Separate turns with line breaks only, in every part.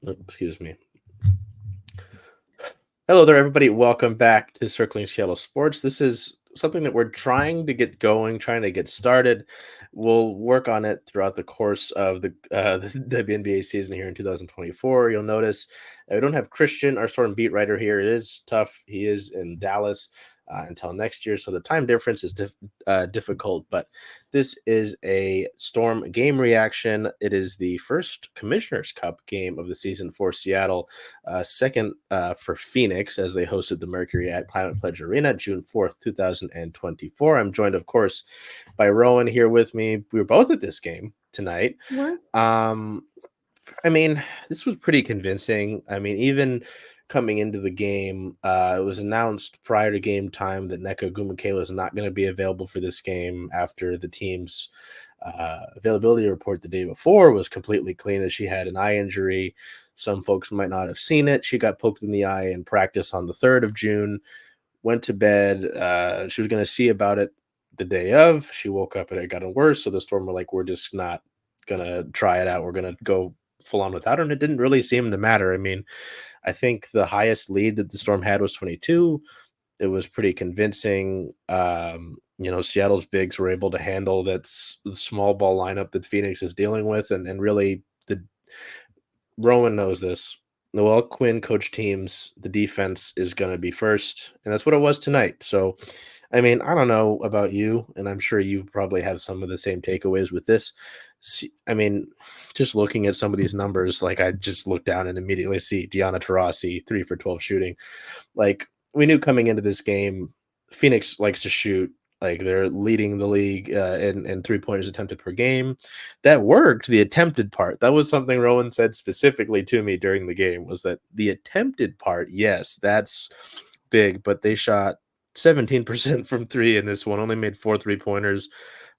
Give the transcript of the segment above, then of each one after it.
Excuse me. Hello there, everybody. Welcome back to Circling Seattle Sports. This is something that we're trying to get going, trying to get started. We'll work on it throughout the course of the WNBA season here in 2024. You'll notice we don't have Christian, our Storm beat writer here. It is tough. He is in Dallas until next year, so the time difference is difficult. But this is a Storm game reaction. It is the first Commissioner's Cup game of the season for Seattle. Second for Phoenix as they hosted the Mercury at Climate Pledge Arena, June 4th, 2024. I'm joined, of course, by Rowan here with me. We were both at this game tonight.
What?
I mean, this was pretty convincing. I mean, even coming into the game, it was announced prior to game time that Nneka Ogwumike was not going to be available for this game after the team's availability report the day before was completely clean as she had an eye injury. Some folks might not have seen it. She got poked in the eye in practice on the 3rd of June, went to bed. She was going to see about it the day of. She woke up and it got worse. So the Storm were like, we're just not going to try it out. We're going to go full on without her. And it didn't really seem to matter. I mean, I think the highest lead that the Storm had was 22. It was pretty convincing. Seattle's bigs were able to handle that small ball lineup that Phoenix is dealing with. And really, Rowan knows this. Noel Quinn coach teams, the defense is going to be first. And that's what it was tonight. So, I mean, I don't know about you, and I'm sure you probably have some of the same takeaways with this. I mean, just looking at some of these numbers, like I just look down and immediately see Diana Taurasi, 3 for 12 shooting. Like we knew coming into this game, Phoenix likes to shoot. Like they're leading the league in 3-pointers attempted per game. That worked. The attempted part. That was something Rowan said specifically to me during the game was that the attempted part, yes, that's big, but they shot 17% from 3 in this one, only made 4 3-pointers.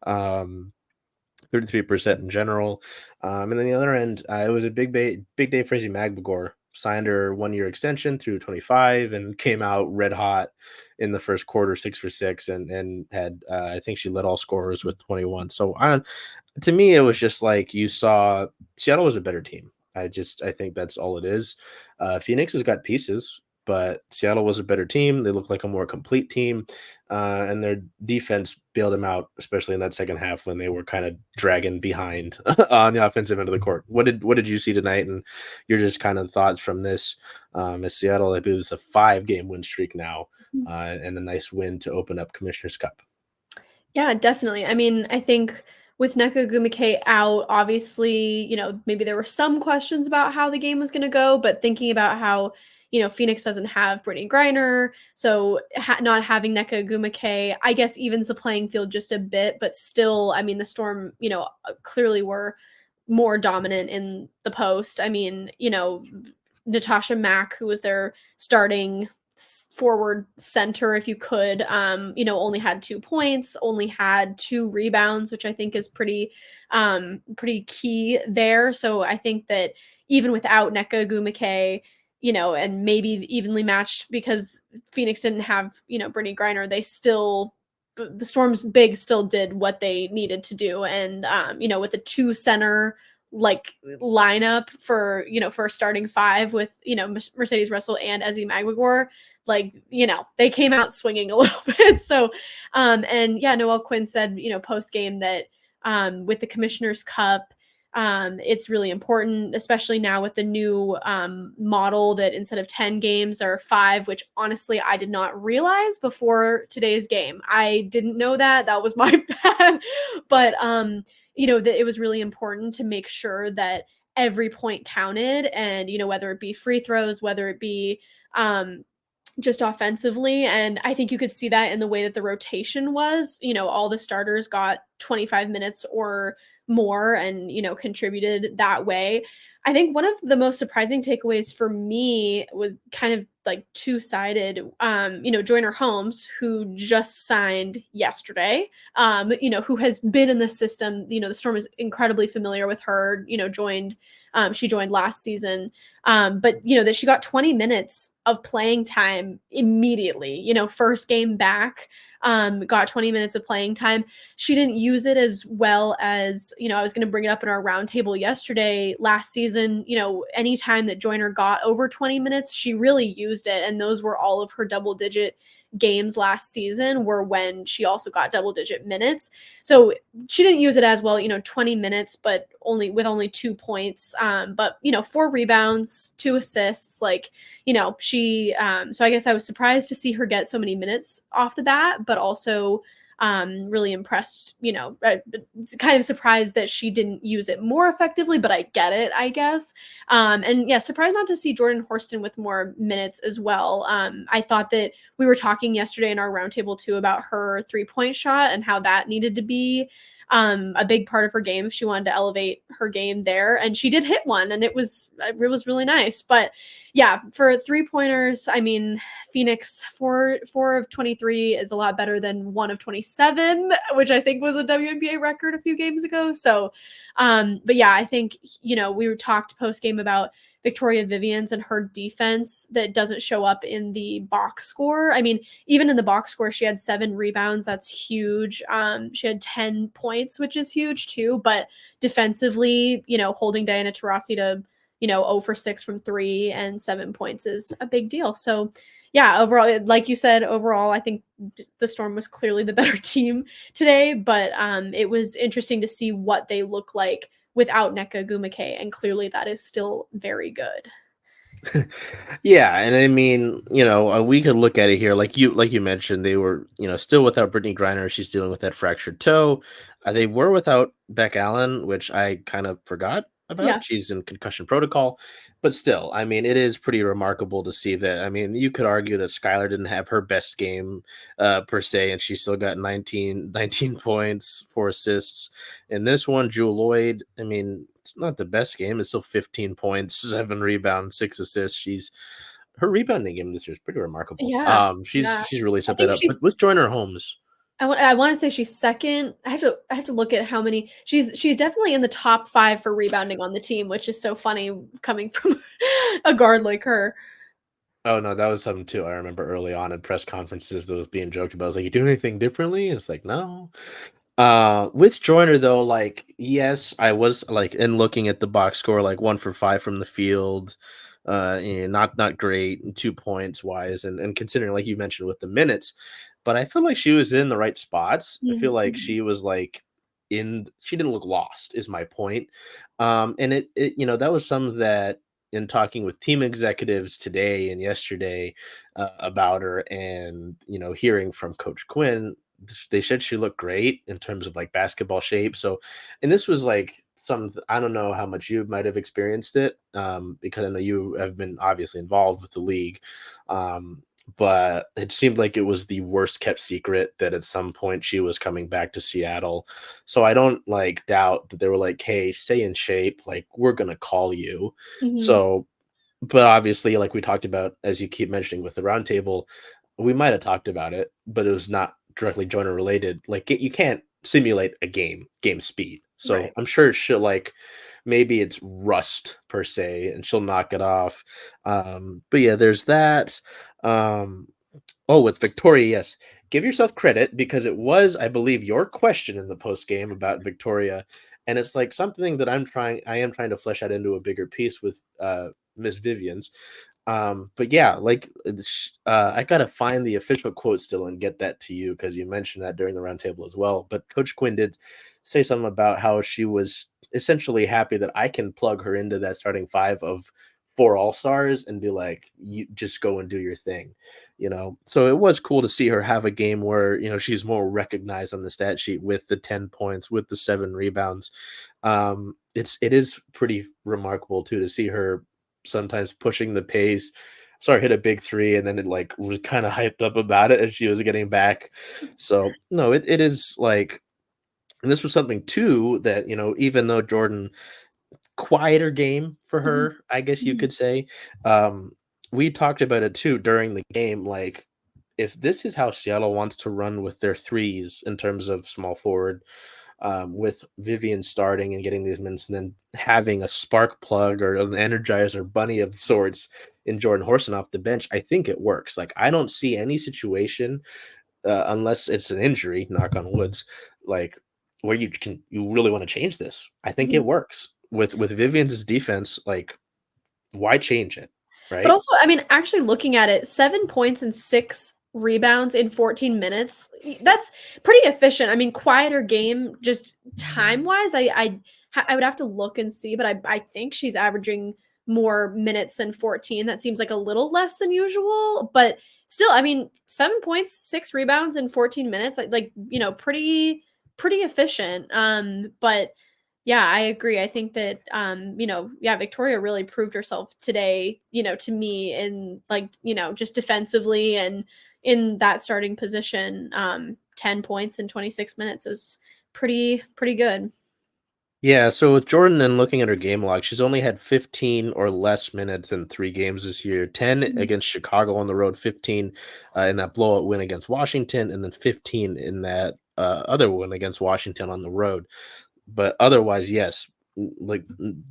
33% in general. And then the other end, it was a big day for Ezi Magbegor. Signed her 1-year extension through 25 and came out red hot in the first quarter, 6 for 6, and had I think she led all scorers with 21. So to me, it was just like you saw Seattle was a better team. I think that's all it is. Phoenix has got pieces, but Seattle was a better team. They looked like a more complete team, and their defense bailed them out, especially in that second half when they were kind of dragging behind on the offensive end of the court. What did you see tonight, and your just kind of thoughts from this? As Seattle, I believe it's a 5-game win streak now, and a nice win to open up Commissioner's Cup.
Yeah, definitely. I mean, I think with Nneka Ogwumike out, obviously, maybe there were some questions about how the game was going to go, but thinking about how, Phoenix doesn't have Brittany Griner, so not having Nneka Ogwumike, I guess evens the playing field just a bit, but still, I mean, the Storm, clearly were more dominant in the post. I mean, Natasha Mack, who was their starting forward center, if you could, only had 2 points, only had 2 rebounds, which I think is pretty key there. So I think that even without Nneka Ogwumike, and maybe evenly matched because Phoenix didn't have, Brittany Griner, the Storm's big still did what they needed to do. And, with a 2 center lineup for a starting 5 with Mercedes Russell and Ezi Magbegor, they came out swinging a little bit. So Noel Quinn said post game that with the Commissioner's Cup, it's really important, especially now with the new model that instead of 10 games there are 5, which honestly I did not realize before today's game. I didn't know that was my bad. But that it was really important to make sure that every point counted, and whether it be free throws, whether it be just offensively. And I think you could see that in the way that the rotation was. All the starters got 25 minutes or more and contributed that way. I think one of the most surprising takeaways for me was kind of like two-sided. Joyner Holmes, who just signed yesterday, who has been in the system. The Storm is incredibly familiar with her, joined She joined last season. But that she got 20 minutes of playing time immediately, first game back, got 20 minutes of playing time. She didn't use it as well as, I was going to bring it up in our roundtable yesterday. Last season, anytime that Joyner got over 20 minutes, she really used it. And those were all of her double digit games last season were when she also got double digit minutes. So she didn't use it as well, 20 minutes, but only 2 points. But 4 rebounds, 2 assists, she so I guess I was surprised to see her get so many minutes off the bat, but also really impressed, kind of surprised that she didn't use it more effectively, but I get it, I guess. And yeah, surprised not to see Jordan Horston with more minutes as well. I thought that we were talking yesterday in our roundtable too about her 3-point shot and how that needed to be a big part of her game if she wanted to elevate her game there. And she did hit one, and it was really nice. But yeah, for 3-pointers, I mean, Phoenix 4 of 23 is a lot better than 1 of 27, which I think was a WNBA record a few games ago. So, but yeah, I think we were talked post game about Victoria Vivians and her defense that doesn't show up in the box score. I mean, even in the box score, she had 7 rebounds. That's huge. She had 10 points, which is huge too. But defensively, holding Diana Taurasi to, 0 for 6 from 3 and 7 points is a big deal. So yeah, overall, like you said, overall, I think the Storm was clearly the better team today, but it was interesting to see what they look like without Nneka Ogwumike, and clearly that is still very good.
Yeah, and I mean, we could look at it here, like you mentioned, they were, still without Brittany Griner. She's dealing with that fractured toe. They were without Beck Allen, which I kind of forgot
Yeah.
about. She's in concussion protocol, but still, I mean, it is pretty remarkable to see that. I mean, you could argue that Skylar didn't have her best game per se, and she still got 19 points, 4 assists. In this one, Jewel Lloyd, I mean, it's not the best game. It's still 15 points, 7 rebounds, 6 assists. Her rebounding game this year is pretty remarkable.
Yeah. Yeah.
She's really
I
stepped that
think
up. But with Joyner Holmes,
I want to say she's second. I have to look at how many. She's definitely in the top 5 for rebounding on the team, which is so funny coming from a guard like her.
oh no, that was something too. I remember early on in press conferences that was being joked about. I was like, you do anything differently? And it's like, no. With Joyner though, like, yes, I was like in looking at the box score, like 1 for 5 from the field. Not great, 2 points wise, and considering, like you mentioned, with the minutes, but I feel like she was in the right spots. I feel like
Mhm.
she was like she didn't look lost, is my point. And it that was some that in talking with team executives today and yesterday about her, and hearing from Coach Quinn, they said she looked great in terms of like basketball shape. So, and this was like I don't know how much you might have experienced it, because I know you have been obviously involved with the league. But it seemed like it was the worst kept secret that at some point she was coming back to Seattle. So I don't like doubt that they were like, hey, stay in shape. Like, we're going to call you.
Mhm.
So, but obviously, like we talked about, as you keep mentioning with the roundtable, we might have talked about it, but it was not directly Joiner related. Like, you can't simulate a game speed. So
Right.
I'm sure she'll like, maybe it's rust per se, and she'll knock it off. But yeah, there's that. Um, oh, with Victoria, yes. Give yourself credit because it was, I believe, your question in the post game about Victoria, and it's like something that I am trying to flesh out into a bigger piece with Miss Vivian's. But yeah, like I gotta find the official quote still and get that to you because you mentioned that during the roundtable as well. But Coach Quinn did say something about how she was essentially happy that I can plug her into that starting 5 of 4 all-stars and be like, you just go and do your thing. So it was cool to see her have a game where she's more recognized on the stat sheet with the 10 points, with the 7 rebounds. It is pretty remarkable too to see her sometimes pushing the pace, hit a big 3, and then it like was kind of hyped up about it as she was getting back. So no, it is like, and this was something too that even though Jordan, quieter game for
Mhm.
her, I guess you
Mhm.
could say. Um, we talked about it too during the game. Like, if this is how Seattle wants to run with their threes in terms of small forward, with Vivian starting and getting these minutes, and then having a spark plug or an energizer bunny of sorts in Jordan Horson off the bench, I think it works. Like I don't see any situation unless it's an injury, knock on woods, like where you really want to change this. I think
Mhm.
it works with Vivian's defense. Like, why change it,
But
right?
also, I mean, actually looking at it, 7 points and 6 rebounds in 14 minutes, that's pretty efficient. I mean, quieter game just time-wise, I would have to look and see, but I think she's averaging more minutes than 14. That seems like a little less than usual, but still, I mean, 7 points, 6 rebounds in 14 minutes, pretty efficient. But yeah, I agree. I think that yeah, Victoria really proved herself today, to me in like, just defensively and in that starting position. 10 points in 26 minutes is pretty good.
Yeah, so with Jordan and looking at her game log, she's only had 15 or less minutes in 3 games this year. 10
Mhm.
against Chicago on the road, 15 in that blowout win against Washington, and then 15 in that other win against Washington on the road. But otherwise, yes,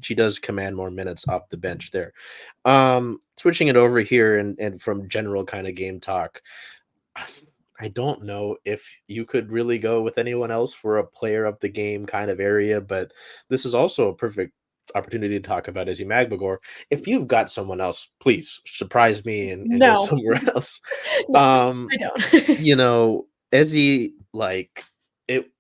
she does command more minutes off the bench there. Switching it over here and from general kind of game talk, I don't know if you could really go with anyone else for a player of the game kind of area, but this is also a perfect opportunity to talk about Ezi Magbegor. If you've got someone else, please surprise me and go
No.
somewhere else.
No,
Um,
I don't.
you know, Ezi, like it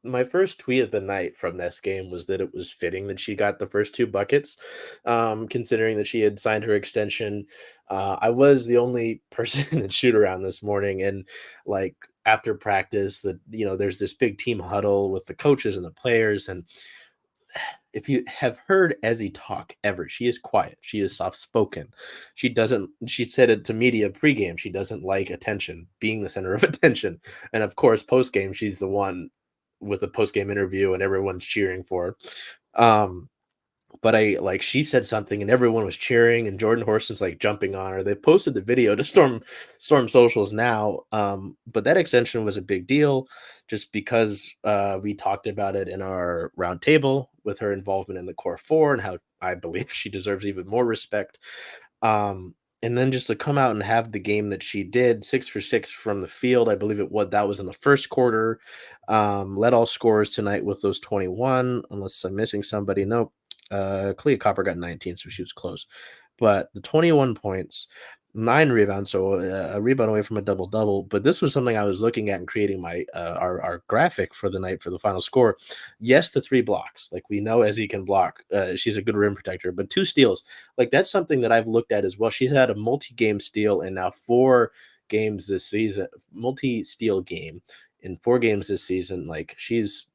my first tweet of the night from this game was that it was fitting that she got the first 2 buckets, considering that she had signed her extension. I was the only person at shoot around this morning, and like after practice, there's this big team huddle with the coaches and the players, and if you have heard Ezzy talk ever, she is quiet. She is soft spoken. She said it to media pregame. She doesn't like attention, being the center of attention. And of course, postgame, she's the one with a postgame interview and everyone's cheering for her. But she said something and everyone was cheering and Jordan Horson's like jumping on her. They posted the video to Storm socials now. But that extension was a big deal just because we talked about it in our round table with her involvement in the core four and how I believe she deserves even more respect. And then just to come out and have the game that she did, 6 for 6 from the field. I believe that was in the first quarter. Led all scorers tonight with those 21, unless I'm missing somebody. Nope. Kalia Copper got 19, so she was close. But the 21 points, 9 rebounds, so a rebound away from a double double. But this was something I was looking at and creating my our graphic for the night for the final score. Yes, the 3 blocks, like we know Ezzy can block. She's a good rim protector, but 2 steals, like that's something that I've looked at as well. She's had a multi-game steal and now 4 games this season, multi-steal game in 4 games this season. Like she's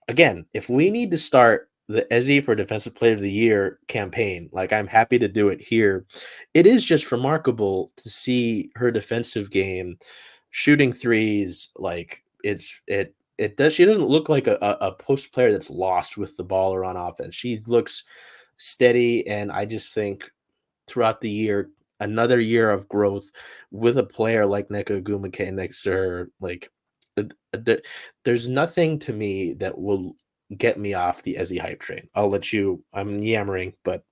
again, if we need to start the Ezzy for Defensive Player of the Year campaign, like I'm happy to do it here. It is just remarkable to see her defensive game, shooting threes. Like it does. She doesn't look like a post player that's lost with the ball or on offense. She looks steady, and I just think throughout the year, another year of growth with a player like Nneka Ogwumike next to her, like uh, there's nothing to me that will get me off the Ezzy hype train. I'll let you. I'm yammering, but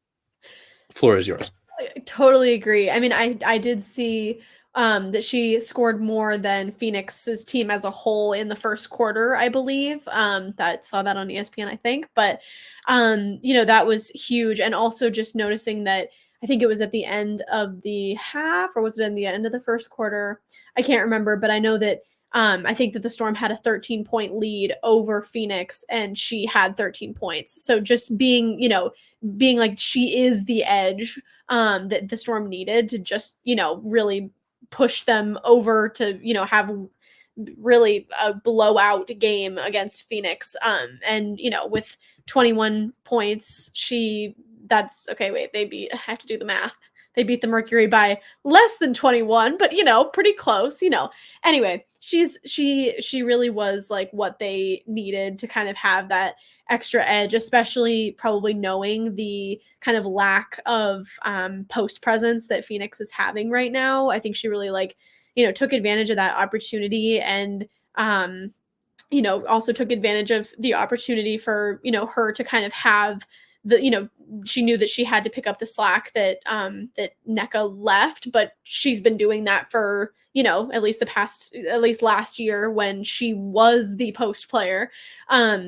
floor is yours.
I totally agree. I mean, I did see that she scored more than Phoenix's team as a whole in the first quarter, I believe. That saw that on ESPN, I think. But that was huge. And also just noticing that I think it was at the end of the half, or was it in the end of the first quarter? I can't remember, but I know that I think that the Storm had a 13-point lead over Phoenix, and she had 13 points. So just being like she is the edge that the Storm needed to just, really push them over to, have really a blowout game against Phoenix. And, with 21 points, that's okay. Wait, I have to do the math. They beat the Mercury by less than 21, but pretty close, Anyway, she really was like what they needed to kind of have that extra edge, especially probably knowing the kind of lack of post presence that Phoenix is having right now. I think she really took advantage of that opportunity and also took advantage of the opportunity for, her to kind of have she knew that she had to pick up the slack that Nneka left, but she's been doing that for, at least last year when she was the post player.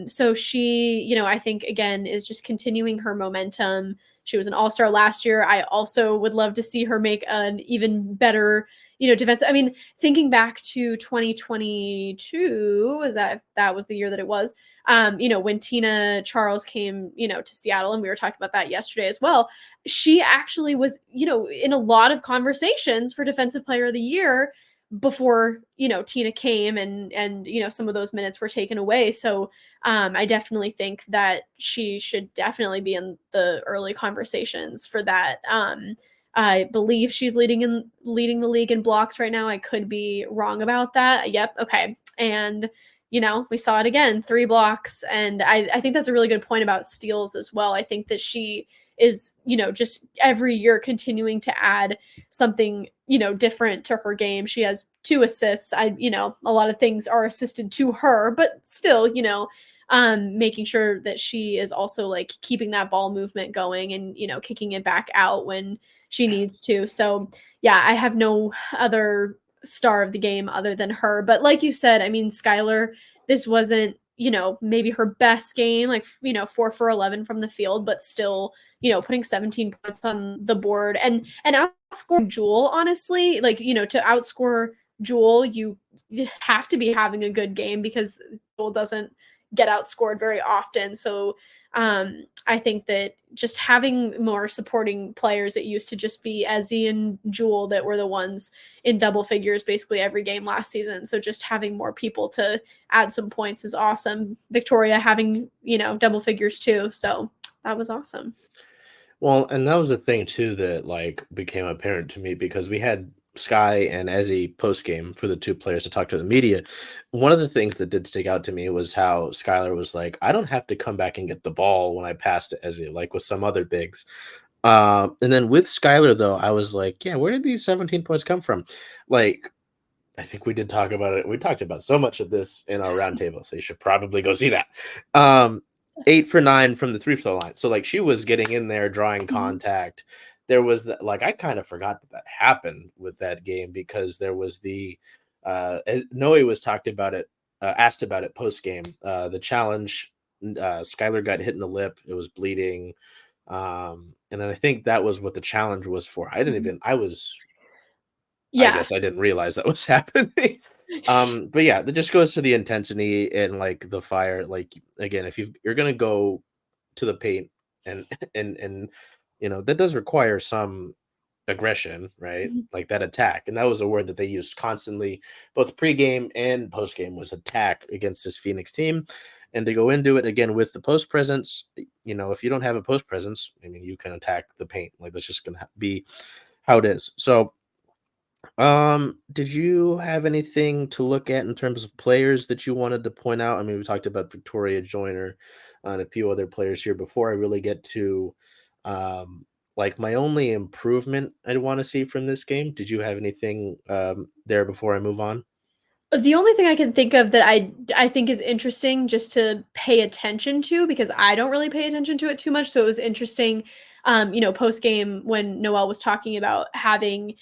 So she, I think again is just continuing her momentum. She was an all-star last year. I also would love to see her make an even better, defense. I mean, thinking back to 2022, was that was the year that it was, when Tina Charles came, to Seattle, and we were talking about that yesterday as well. She actually was, in a lot of conversations for Defensive Player of the Year before, Tina came and some of those minutes were taken away. So I definitely think that she should definitely be in the early conversations for that. I believe she's leading the league in blocks right now. I could be wrong about that. Yep. Okay. And we saw it again, 3 blocks. And I think that's a really good point about steals as well. I think that she is, just every year continuing to add something, different to her game. She has 2 assists. A lot of things are assisted to her, but still, making sure that she is also like keeping that ball movement going and, kicking it back out when she needs to. So yeah, I have no other star of the game other than her. But like you said, I mean, Skylar, this wasn't, maybe her best game, like, 4 for 11 from the field, but still, putting 17 points on the board and outscoring Jewel, honestly, like, to outscore Jewel, you have to be having a good game because Jewel doesn't get outscored very often. So I think that just having more supporting players, it used to just be Ezi and Jewel that were the ones in double figures basically every game last season. So just having more people to add some points is awesome. Victoria having, double figures too. So that was awesome.
Well, and that was the thing too that like became apparent to me because we had Sky and Ezi post game for the 2 players to talk to the media. One of the things that did stick out to me was how Skylar was like, I don't have to come back and get the ball when I pass to Ezi, like with some other bigs. And then with Skylar, though, I was like, yeah, where did these 17 points come from? Like, I think we did talk about it. We talked about so much of this in our roundtable, so you should probably go see that. 8 for 9 from the 3-throw line. So like she was getting in there, drawing contact. There was like I kind of forgot that happened with that game because there was the Noe was talked about it, asked about it post game. The challenge, Skylar got hit in the lip. It was bleeding. And then I think that was what the challenge was for. I guess I didn't realize that was happening. But yeah, that just goes to the intensity and like the fire. Like again, if you're gonna go to the paint and and that does require some aggression, right? Like that attack, and that was a word that they used constantly, both pregame and postgame, was attack against this Phoenix team. And to go into it again with the post presence, if you don't have a post presence, I mean, you can attack the paint. Like that's just gonna be how it is. So did you have anything to look at in terms of players that you wanted to point out? I mean, we talked about Victoria Joyner and a few other players here before I really get to like my only improvement I'd want to see from this game. Did you have anything there before I move on?
The only thing I can think of that I think is interesting just to pay attention to, because I don't really pay attention to it too much. So it was interesting, post game when Noelle was talking about having,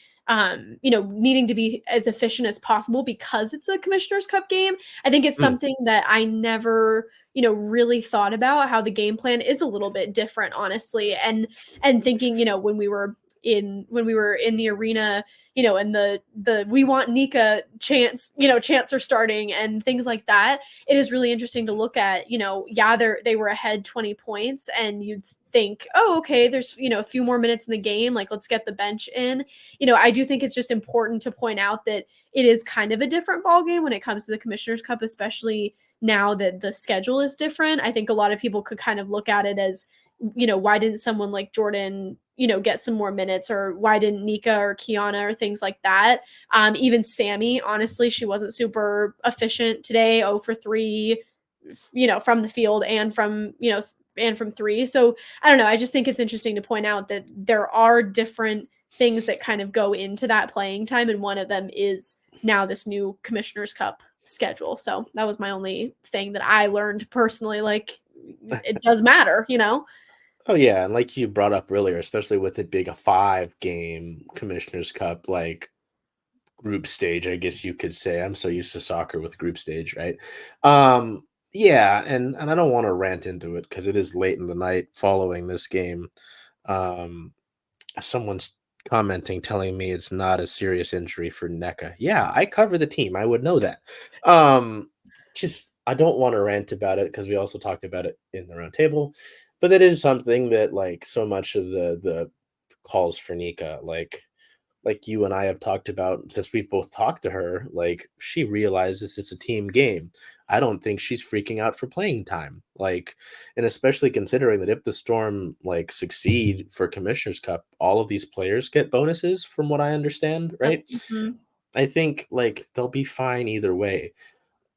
needing to be as efficient as possible because it's a Commissioner's Cup game. I think it's something that I never, really thought about, how the game plan is a little bit different, honestly. And thinking, when we were in the arena, and the we want Nika chants are starting and things like that. It is really interesting to look at, they were ahead 20 points and you'd think, oh, okay, there's, a few more minutes in the game. Like, let's get the bench in. I do think it's just important to point out that it is kind of a different ball game when it comes to the Commissioner's Cup, especially now that the schedule is different. I think a lot of people could kind of look at it as, why didn't someone like Jordan, get some more minutes, or why didn't Nika or Kiana or things like that. Even Sammy, honestly, she wasn't super efficient today, 0 for 3, from the field and from 3. So I don't know. I just think it's interesting to point out that there are different things that kind of go into that playing time. And one of them is now this new Commissioner's Cup schedule. So that was my only thing that I learned personally. Like, it does matter, you know?
Oh yeah, and like you brought up earlier, especially with it being a 5-game Commissioner's Cup, like group stage, I guess you could say. I'm so used to soccer with group stage, right? Um, yeah, and I don't want to rant into it because it is late in the night following this game. Um, Someone's commenting telling me it's not a serious injury for NECA. Yeah, I cover the team. I would know that. Um, just I don't want to rant about it because we also talked about it in the round table, but that is something that like so much of the calls for Nika, like you and I have talked about since we've both talked to her, like she realizes it's a team game. I don't think she's freaking out for playing time. Like, and especially considering that if the Storm like succeed for Commissioner's Cup, all of these players get bonuses from what I understand, right?
Mhm.
I think like they'll be fine either way.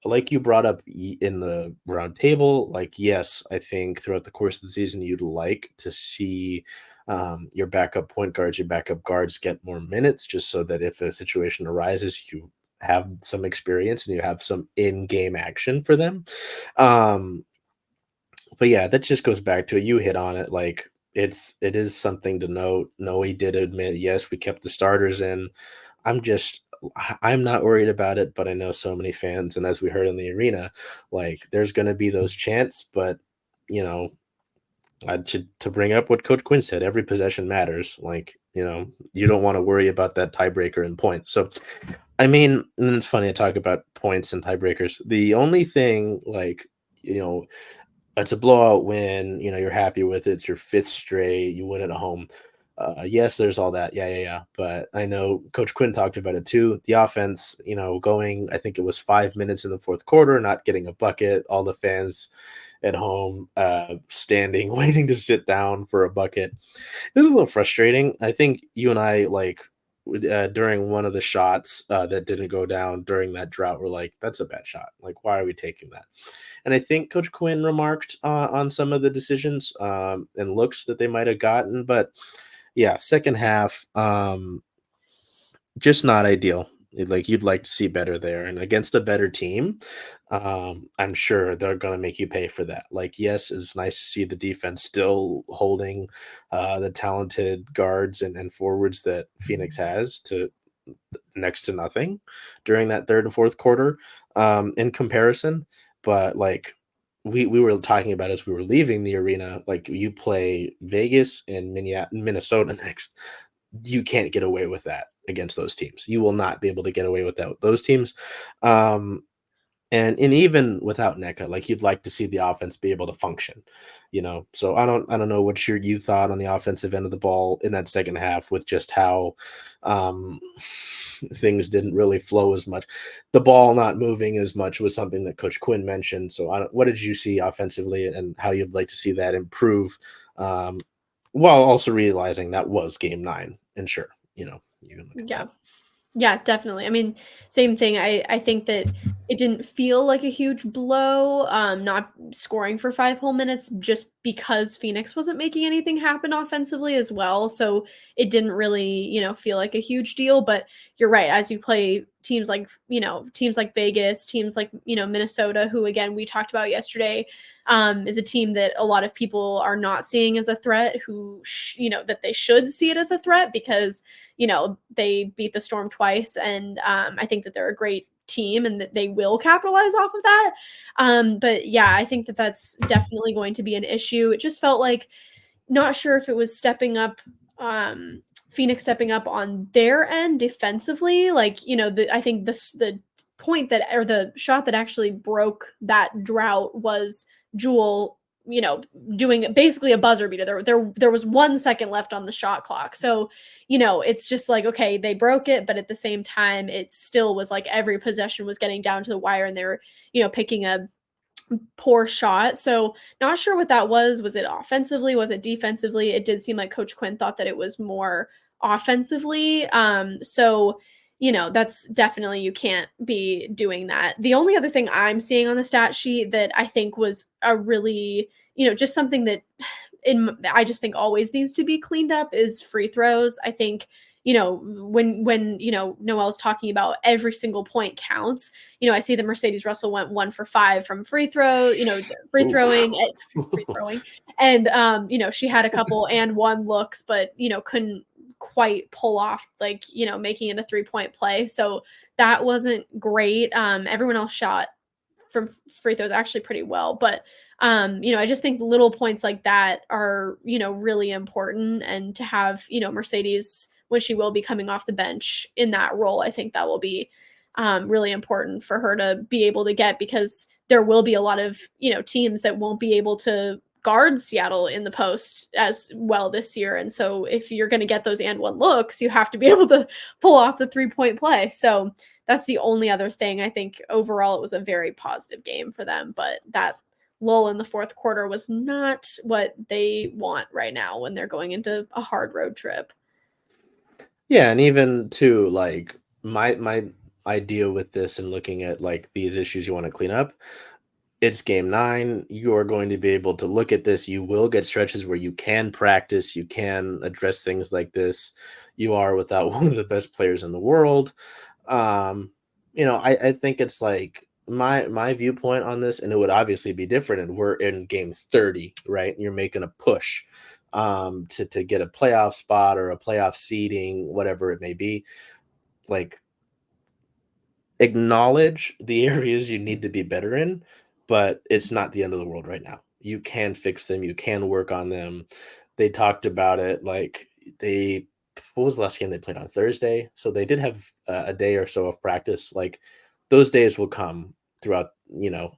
Like you brought up in the round table, like yes, I think throughout the course of the season you'd like to see your backup point guards, your backup guards get more minutes, just so that if a situation arises, you have some experience and you have some in-game action for them. Um, but yeah, that just goes back to it. You hit on it. Like it is something to note. Noe did admit, yes, we kept the starters in. I'm not worried about it, but I know so many fans, and as we heard in the arena, like there's going to be those chants. But you know, to bring up what Coach Quinn said, every possession matters. Like you don't want to worry about that tiebreaker in points. So I mean, and it's funny to talk about points and tiebreakers. The only thing, like you know, it's a blowout win. You're happy with it. It's your fifth straight. You win at home. Yes, there's all that. Yeah, yeah, yeah. But I know Coach Quinn talked about it too. The offense, going, I think it was 5 minutes in the fourth quarter, not getting a bucket. All the fans at home standing, waiting to sit down for a bucket. It was a little frustrating. I think you and I, like, during one of the shots that didn't go down during that drought, were like, that's a bad shot. Like, why are we taking that? And I think Coach Quinn remarked on some of the decisions and looks that they might have gotten. But yeah, second half, just not ideal. Like you'd like to see better there, and against a better team, I'm sure they're gonna make you pay for that. Like, yes, it's nice to see the defense still holding the talented guards and forwards that Phoenix has to next to nothing during that third and fourth quarter in comparison. But like we were talking about as we were leaving the arena, like you play Vegas and Minnesota next. You can't get away with that against those teams. You will not be able to get away with that with those teams. Um, and even without NECA, like you'd like to see the offense be able to function. So I don't know what you thought on the offensive end of the ball in that second half with just how um things didn't really flow as much. The ball not moving as much was something that Coach Quinn mentioned. So what did you see offensively and how you'd like to see that improve? While also realizing that was game 9. And sure, you can look at
Yeah.
that.
Yeah, definitely. I mean, same thing. I think that it didn't feel like a huge blow, not scoring for 5 whole minutes just because Phoenix wasn't making anything happen offensively as well. So it didn't really, feel like a huge deal. But you're right. As you play teams like Vegas, teams like, Minnesota, who again we talked about yesterday, is a team that a lot of people are not seeing as a threat, that they should see it as a threat because they beat the Storm twice, and I think that they're a great team and that they will capitalize off of that. But yeah, I think that that's definitely going to be an issue. It just felt like not sure if it was Phoenix stepping up on their end defensively. Like, I think the point that or the shot that actually broke that drought was Jewel, doing basically a buzzer beater. There was 1 second left on the shot clock. So, it's just like, okay, they broke it, but at the same time, it still was like every possession was getting down to the wire and they're, picking a poor shot. So not sure what that was. Was it offensively? Was it defensively? It did seem like Coach Quinn thought that it was more offensively. So that's definitely, you can't be doing that. The only other thing I'm seeing on the stat sheet that I think was a really, just something that I just think always needs to be cleaned up is free throws. I think when Noelle's talking about every single point counts, I see that Mercedes Russell went 1 for 5 from free throw, free throwing, and she had a couple and one looks, but couldn't quite pull off making it a 3-point play. So that wasn't great. Everyone else shot from free throws actually pretty well, but I just think little points like that are really important, and to have Mercedes, when she will be coming off the bench in that role, I think that will be really important for her to be able to get, because there will be a lot of teams that won't be able to guard Seattle in the post as well this year. And so if you're going to get those and one looks, you have to be able to pull off the 3-point play. So that's the only other thing. I think overall it was a very positive game for them, but that lull in the fourth quarter was not what they want right now when they're going into a hard road trip.
Yeah, and even to like my idea with this and looking at like these issues you want to clean up, it's game 9. You are going to be able to look at this. You will get stretches where you can practice. You can address things like this. You are without one of the best players in the world. I think it's like my viewpoint on this, and it would obviously be different. And we're in game 30, right? And you're making a push to get a playoff spot or a playoff seeding, whatever it may be. Like, acknowledge the areas you need to be better in, but it's not the end of the world right now. You can fix them. You can work on them. They talked about it. Like what was the last game they played on Thursday? So they did have a day or so of practice. Like those days will come throughout.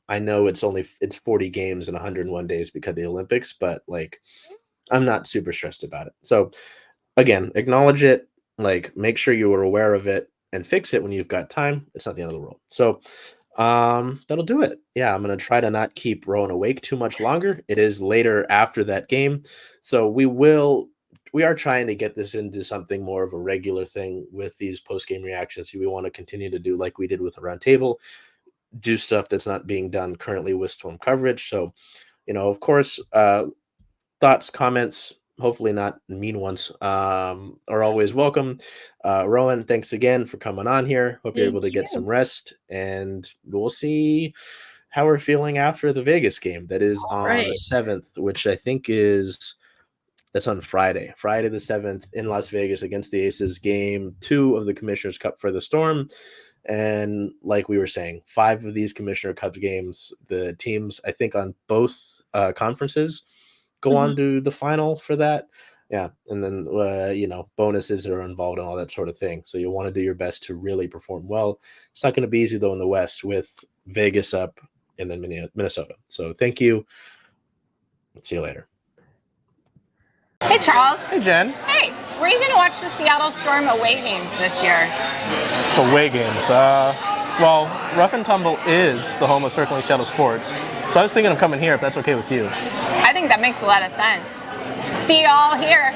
I know it's 40 games in 101 days because of the Olympics, but like I'm not super stressed about it. So again, acknowledge it. Like make sure you are aware of it and fix it when you've got time. It's not the end of the world. So that'll do it. Yeah, I'm gonna try to not keep Rowan awake too much longer. It is later after that game, so we are trying to get this into something more of a regular thing with these post-game reactions. We want to continue to do like we did with the roundtable, do stuff that's not being done currently with Storm coverage. So of course, thoughts, comments, hopefully not mean ones, are always welcome. Rowan, thanks again for coming on here. Hope you're able to get some rest, and we'll see how we're feeling after the Vegas game. That is on the 7th, which I think that's on Friday the 7th in Las Vegas against the Aces, game 2 of the Commissioner's Cup for the Storm. And like we were saying, 5 of these Commissioner Cup games, the teams, I think on both conferences, go on to the final for that. Yeah. And then, bonuses are involved and all that sort of thing. So you'll want to do your best to really perform well. It's not going to be easy, though, in the West with Vegas up and then Minnesota. So thank you. See you later.
Hey, Charles.
Hey, Jen.
Hey, were you going to watch the Seattle Storm away games this year?
Away games. Well, Rough and Tumble is the home of Circling Seattle Sports. So I was thinking of coming here if that's okay with you.
I think that makes a lot of sense. See you all here.